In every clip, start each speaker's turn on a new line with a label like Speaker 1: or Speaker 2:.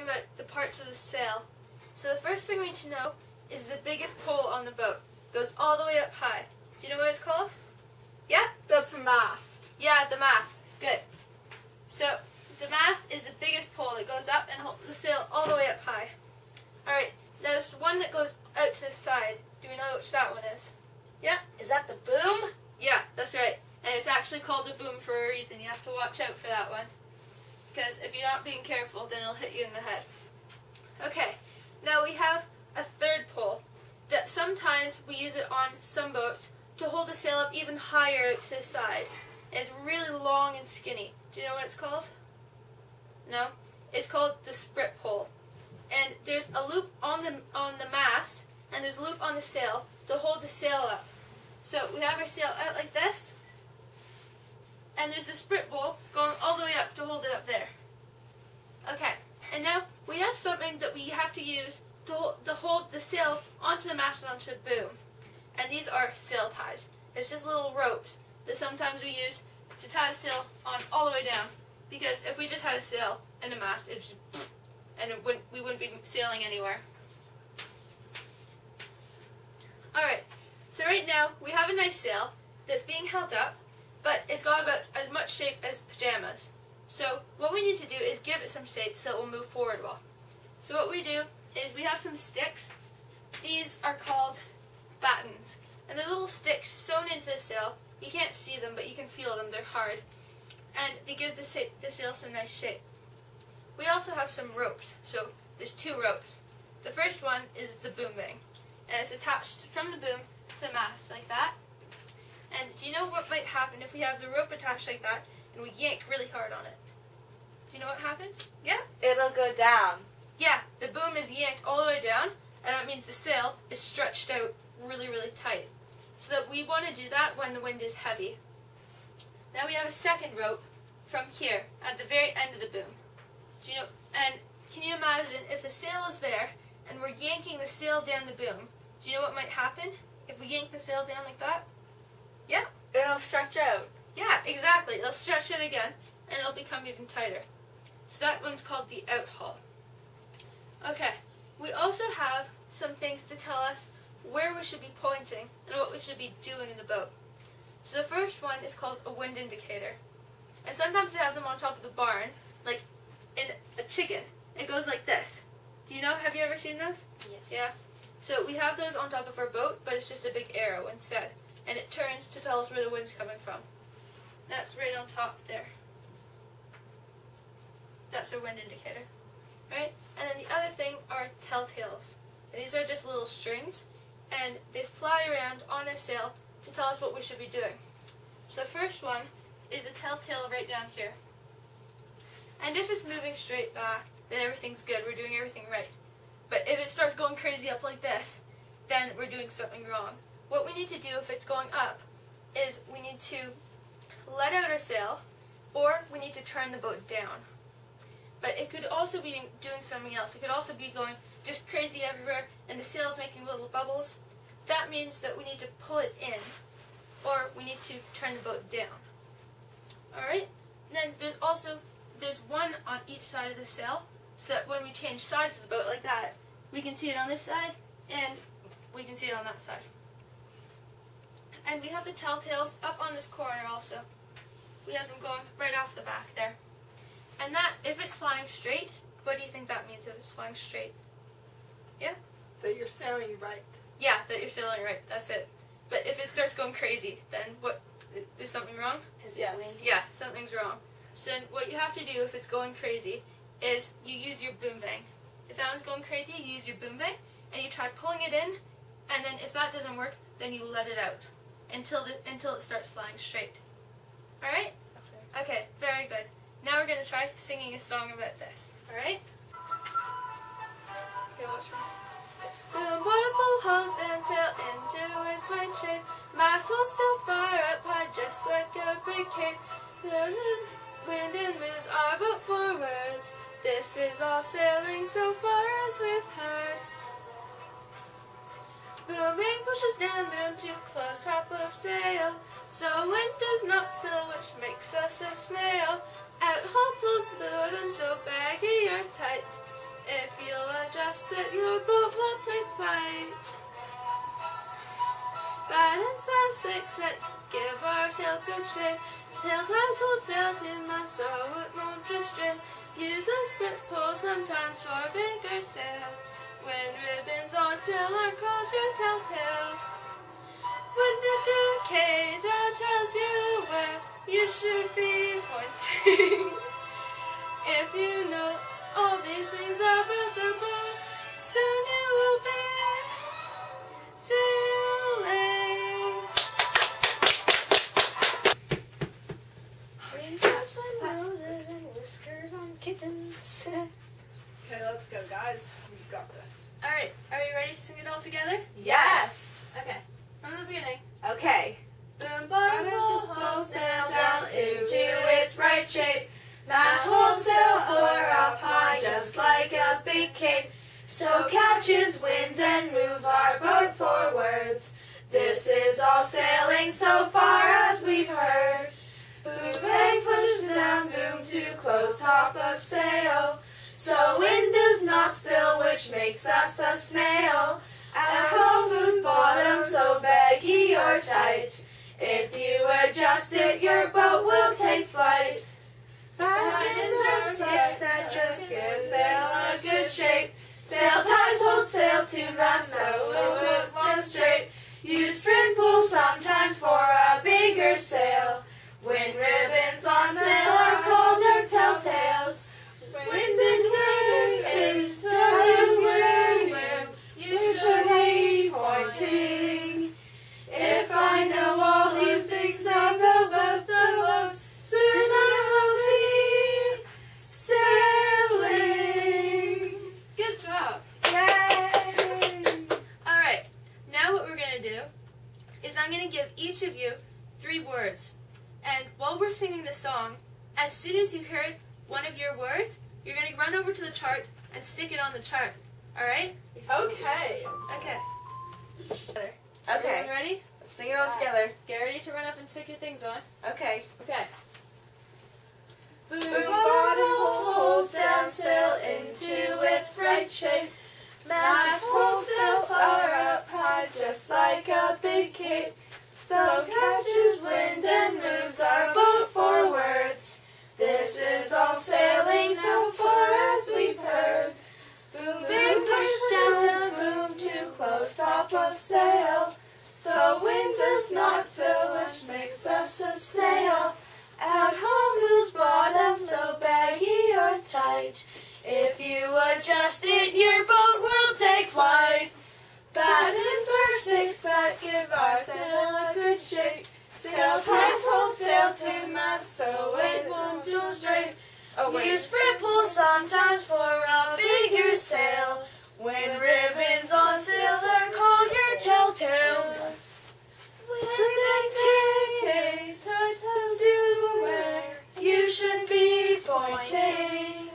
Speaker 1: about the parts of the sail. So the first thing we need to know is the biggest pole on the boat. It goes all the way up high. Do you know what it's called? Yeah?
Speaker 2: That's the mast.
Speaker 1: Yeah, the mast. Good. So the mast is the biggest pole. It goes up and holds the sail all the way up high. Alright, there's one that goes out to the side. Do we know which that one is? Yeah?
Speaker 2: Is that the boom?
Speaker 1: Yeah, that's right. And it's actually called a boom for a reason. You have to watch out for that one. Because if you're not being careful, then it'll hit you in the head. Okay, now we have a third pole that sometimes we use it on some boats to hold the sail up even higher out to the side. And it's really long and skinny. Do you know what it's called? No? It's called the sprit pole. And there's a loop on the mast, and there's a loop on the sail to hold the sail up. So we have our sail out like this, and there's the sprit pole going all the way up to hold it up there. Okay, and now we have something that we have to use to hold the sail onto the mast and onto the boom. And these are sail ties. It's just little ropes that sometimes we use to tie the sail on all the way down. Because if we just had a sail and a mast, it just, and we wouldn't be sailing anywhere. Alright, so right now we have a nice sail that's being held up, but it's got about as much shape as pajamas. So what we need to do is give it some shape so it will move forward well. So what we do is we have some sticks. These are called battens. And they're little sticks sewn into the sail. You can't see them, but you can feel them. They're hard. And they give the sail some nice shape. We also have some ropes. So there's two ropes. The first one is the boom thing. And it's attached from the boom to the mast like that. And do you know what might happen if we have the rope attached like that and we yank really hard on it? Do you know what happens? Yeah?
Speaker 2: It'll go down.
Speaker 1: Yeah, the boom is yanked all the way down, and that means the sail is stretched out really, really tight. So that we want to do that when the wind is heavy. Now we have a second rope from here at the very end of the boom. Do you know? And can you imagine if the sail is there and we're yanking the sail down the boom? Do you know what might happen if we yank the sail down like that? Yeah?
Speaker 2: It'll stretch out.
Speaker 1: Yeah, exactly. It'll stretch it again, and it'll become even tighter. So that one's called the out haul. Okay, we also have some things to tell us where we should be pointing and what we should be doing in the boat. So the first one is called a wind indicator. And sometimes they have them on top of the barn, like in a chicken. It goes like this. Do you know, have you ever seen those?
Speaker 2: Yes.
Speaker 1: Yeah. So we have those on top of our boat, but it's just a big arrow instead. And it turns to tell us where the wind's coming from. That's right on top there. That's our wind indicator. Right? And then the other thing are telltales. And these are just little strings, and they fly around on a sail to tell us what we should be doing. So the first one is a telltale right down here. And if it's moving straight back, then everything's good. We're doing everything right. But if it starts going crazy up like this, then we're doing something wrong. What we need to do if it's going up is we need to let out our sail, or we need to turn the boat down. But it could also be doing something else. It could also be going just crazy everywhere and the sail's making little bubbles. That means that we need to pull it in, or we need to turn the boat down. Alright? Then there's one on each side of the sail, so that when we change sides of the boat like that, we can see it on this side and we can see it on that side. And we have the telltales up on this corner also. We have them going right off the back there. And that, if it's flying straight, what do you think that means if it's flying straight? Yeah?
Speaker 2: That you're sailing right.
Speaker 1: Yeah, that you're sailing right. That's it. But if it starts going crazy, then what? Is something wrong?
Speaker 2: Is it wind?
Speaker 1: Yeah, something's wrong. So what you have to do if it's going crazy is you use your boom bang. If that one's going crazy, you use your boom bang, and you try pulling it in, and then if that doesn't work, then you let it out until it starts flying straight. Alright? Okay, very good. Now we're going to try singing a song about this. Alright? Okay, watch me. Boom, bottom pole hulls and sail into its white shade. Mast will so far up high, just like a big cape. Wind and moves our boat forwards. This is all sailing so far as we've heard. Booming pushes down, boom to close top of sail, so wind does not spill, which makes us a snail. Out haul pulls the bottom so baggy or tight. If you'll adjust it, your boat will take flight. Battens are 6 that give our sail good shape. Tail ties hold sail to mast so it won't drift straight. Use a split pole sometimes for bigger sail. When ribbons on sail are called your telltales. When the indicator tells you where you should be pointing. If you know all these things about the boat, soon you will be sailing. Raindrops on roses and whiskers on kittens.
Speaker 2: Okay, let's go, guys. We've got this.
Speaker 1: Alright, are you ready to sing it all together?
Speaker 2: Yes.
Speaker 1: Okay, from the beginning.
Speaker 2: Okay.
Speaker 1: Boom, bottom, hold sail down into its right shape.
Speaker 2: Mast hold sail fore up high, just like a big cape. So catches wind and moves our boat forwards. This is all sailing so far as we've heard. Boom, bang pushes down, boom to close top of sail. So wind does not spill, which makes us a snail. At home moves bottom, so baggy or tight. If you adjust it, your boat will take flight. Battens are 6 that just give sail a good shape. Sail ties hold sail to mast so it won't straight. Use string pull sometimes for a bigger sail. When ribbons on sail are called your telltales. Wind and wave is telling where you should be pointing. If I know all these things about the boat, soon I will be sailing.
Speaker 1: Good job.
Speaker 2: Yay!
Speaker 1: Alright, now what we're going to do is I'm going to give each of you 3 words. And while we're singing the song, as soon as you hear one of your words, you're going to run over to the chart and stick it on the chart. Alright?
Speaker 2: Okay.
Speaker 1: Okay.
Speaker 2: Okay.
Speaker 1: Everyone ready?
Speaker 2: Let's sing it all together.
Speaker 1: Get ready to run up and stick your things on.
Speaker 2: Okay.
Speaker 1: Okay. Boom,
Speaker 2: Boom, bottom holds down sail into its right shape. Mast hold sail far up high, just like a big cape. So catches wind and moves our boat forwards. This is all sailing so far as we've heard. Boom, boom, push down, boom to close top of sail. So wind does not spill, which makes us a snail. At home moves bottom, so baggy or tight. If you adjust it, your boat will take flight. Battens are 6 that give our sail a good shape. Sail ties hold sail to mast, so it won't do straight. Use sprit pull sometimes for a bigger sail. When ribbons on sails are called your telltales. Wind indicator tells you where you should be pointing.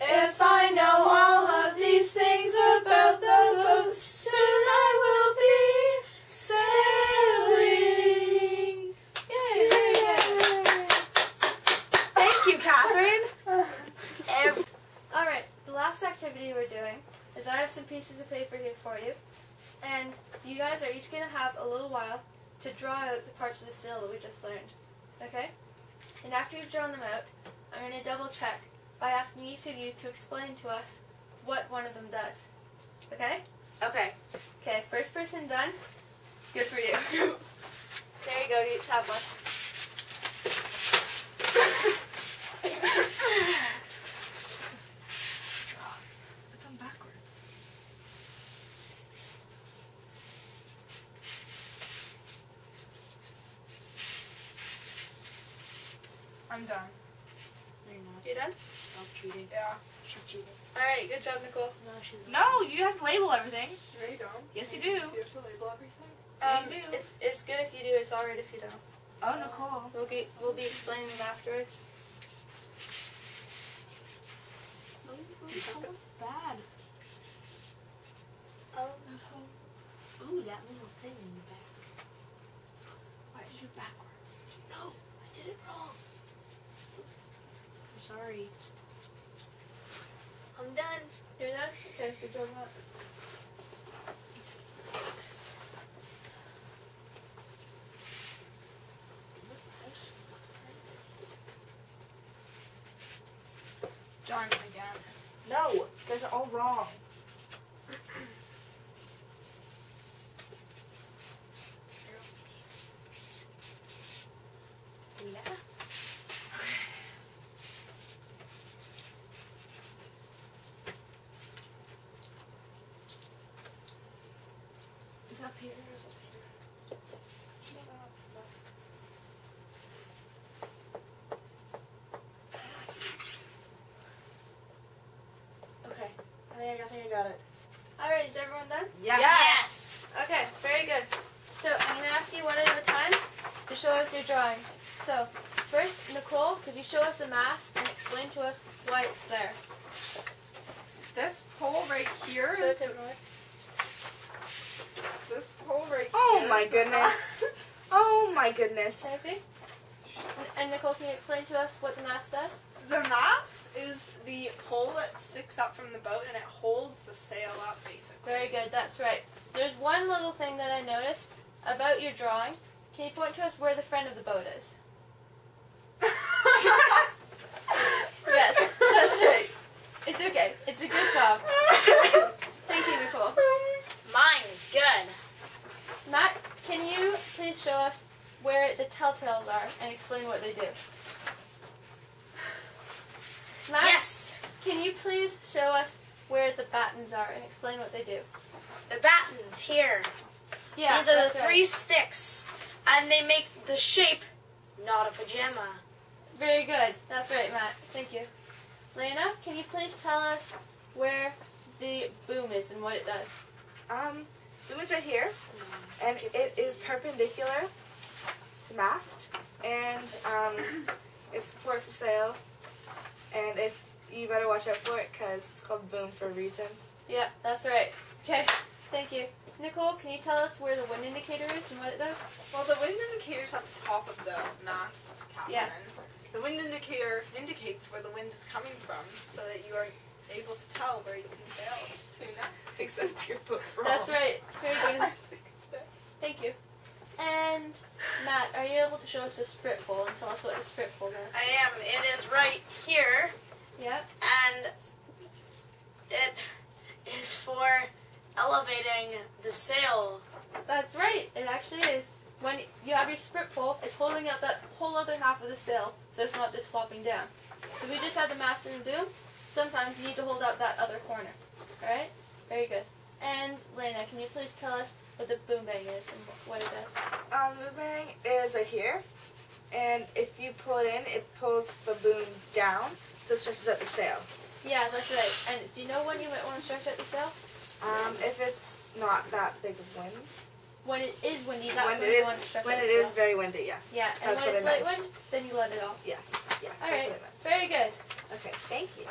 Speaker 2: If I know all of these things about the boat, soon I will be sailing.
Speaker 1: Yay, very good.
Speaker 2: Thank you, Catherine.
Speaker 1: Alright, the last activity we're doing is I have some pieces of paper here for you. And you guys are each going to have a little while to draw out the parts of the sail that we just learned. Okay? And after you've drawn them out, I'm going to double check by asking each of you to explain to us what one of them does. Okay?
Speaker 2: Okay.
Speaker 1: Okay, first person done. Good for you. There you go, you each have one.
Speaker 2: It's on backwards. I'm done.
Speaker 3: No, you're not.
Speaker 1: You done?
Speaker 3: Stop cheating.
Speaker 2: Yeah.
Speaker 3: She cheated.
Speaker 1: Alright, good job, Nicole.
Speaker 3: No, she's not.
Speaker 2: No, you have to label everything. No, you don't. Yes, you do. Do you have to label everything? Yeah, you do.
Speaker 1: It's good if you do, it's alright if you don't.
Speaker 2: Oh, Nicole.
Speaker 1: We'll be explaining them afterwards.
Speaker 3: Ooh, someone's bad.
Speaker 1: Oh.
Speaker 3: Ooh, that little thing in the back.
Speaker 2: Why did you backwards?
Speaker 3: No, I did it wrong. I'm sorry.
Speaker 1: I'm
Speaker 2: done.
Speaker 1: You're done? Okay, good job, Matt.
Speaker 2: John again.
Speaker 4: No, you guys are all wrong.
Speaker 2: Yeah.
Speaker 4: It's up here. It's up here. Shut up. Okay. I think I got it.
Speaker 1: Alright, is everyone done?
Speaker 2: Yes.
Speaker 1: Okay, very good. So I'm going to ask you one at a time to show us your drawings. So first, Nicole, could you show us the mast and explain to us why it's there?
Speaker 5: This pole right here
Speaker 1: Show
Speaker 5: is
Speaker 1: it to everyone.
Speaker 5: this pole right
Speaker 4: Oh
Speaker 5: here.
Speaker 4: my
Speaker 5: is the
Speaker 4: goodness.
Speaker 5: mast.
Speaker 4: Oh my goodness.
Speaker 1: Can I see? And Nicole, can you explain to us what the mast does?
Speaker 5: The mast is the pole that sticks up from the boat and it holds the sail up basically.
Speaker 1: Very good, that's right. There's one little thing that I noticed about your drawing. Can you point to us where the front of the boat is? Yes, that's right. It's okay. It's a good job. Thank you, Nicole.
Speaker 2: Mine is good.
Speaker 1: Matt, can you please show us where the telltales are and explain what they do? Matt,
Speaker 2: Yes.
Speaker 1: can you please show us where the battens are and explain what they do?
Speaker 2: The battens here.
Speaker 1: Yeah,
Speaker 2: These are
Speaker 1: that's
Speaker 2: the
Speaker 1: right.
Speaker 2: 3 sticks, and they make the shape, not a pajama.
Speaker 1: Very good. That's right, Matt. Thank you. Lena, can you please tell us where the boom is and what it does?
Speaker 4: Boom is right here, and it is perpendicular to the mast, and it supports the sail, and if you better watch out for it because it's called boom for a reason.
Speaker 1: Yeah, that's right. Okay, thank you. Nicole, can you tell us where the wind indicator is and what it does?
Speaker 5: Well, the wind indicator's at the top of the mast, Katherine.
Speaker 1: Yeah.
Speaker 5: The wind indicator indicates where the wind is coming from so that you are able to tell where you can sail to next.
Speaker 4: Except you're both wrong.
Speaker 1: That's right. Very good. Thank you. And Matt, are you able to show us the sprit pole and tell us what the sprit pole does?
Speaker 2: I am. It is right here,
Speaker 1: Yep.
Speaker 2: and it is for elevating the sail.
Speaker 1: That's right. It actually is. When you have your sprit pole, it's holding up that whole other half of the sail, so it's not just flopping down. So we just had the mast and the boom. Sometimes you need to hold up that other corner. Alright? Very good. And Lena, can you please tell us what the boom bang is and what it does?
Speaker 4: The boom is right here, and if you pull it in, it pulls the boom down, so it stretches out the sail.
Speaker 1: Yeah, that's right. And do you know when you might want to stretch out the sail?
Speaker 4: If it's not that big of winds.
Speaker 1: When it is windy, that's
Speaker 4: When
Speaker 1: when
Speaker 4: it
Speaker 1: you
Speaker 4: is-
Speaker 1: want to stretch
Speaker 4: When
Speaker 1: out
Speaker 4: it
Speaker 1: the
Speaker 4: is
Speaker 1: sail.
Speaker 4: very windy, yes.
Speaker 1: Yeah, and
Speaker 4: That's
Speaker 1: when
Speaker 4: what
Speaker 1: it's
Speaker 4: I
Speaker 1: light
Speaker 4: meant.
Speaker 1: wind, then you let it off.
Speaker 4: Yes, yes.
Speaker 1: All
Speaker 4: That's
Speaker 1: right.
Speaker 4: what I meant.
Speaker 1: Very good.
Speaker 4: Okay, thank you.